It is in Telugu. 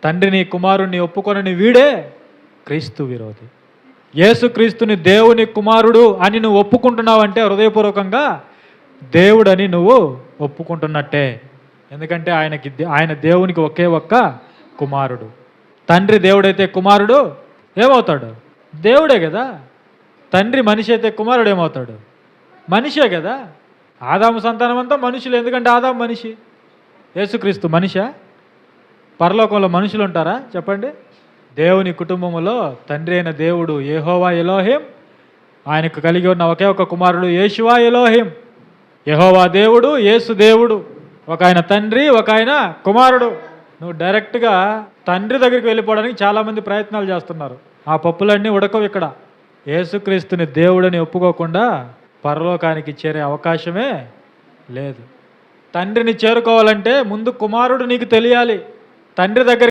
తండ్రిని కుమారుణ్ణి ఒప్పుకొనని వీడే క్రీస్తు విరోధి. యేసుక్రీస్తుని దేవుని కుమారుడు అని నువ్వు ఒప్పుకుంటున్నావంటే హృదయపూర్వకంగా దేవుడని నువ్వు ఒప్పుకుంటున్నట్టే. ఎందుకంటే ఆయన దేవునికి ఒకే ఒక్క కుమారుడు. తండ్రి దేవుడైతే కుమారుడు ఏమవుతాడు? దేవుడే కదా. తండ్రి మనిషి అయితే కుమారుడు ఏమవుతాడు? మనిషే కదా. ఆదాము సంతానం అంతా మనుషులు. ఎందుకంటే ఆదాము మనిషి. యేసుక్రీస్తు మనిషా? పరలోకంలో మనుషులు ఉంటారా చెప్పండి? దేవుని కుటుంబములో తండ్రి అయిన దేవుడు యెహోవా ఎలోహిం, ఆయనకు కలిగి ఉన్న ఒకే ఒక కుమారుడు యేషువా ఎలోహిం. యెహోవా దేవుడు, యేసు దేవుడు. ఒక ఆయన తండ్రి, ఒక ఆయన కుమారుడు. నువ్వు డైరెక్ట్గా తండ్రి దగ్గరికి వెళ్ళిపోవడానికి చాలామంది ప్రయత్నాలు చేస్తున్నారు. ఆ పప్పులన్నీ ఉడకవు ఇక్కడ. యేసుక్రీస్తుని దేవుడని ఒప్పుకోకుండా పరలోకానికి చేరే అవకాశమే లేదు. తండ్రిని చేరుకోవాలంటే ముందు కుమారుడు నీకు తెలియాలి. తండ్రి దగ్గర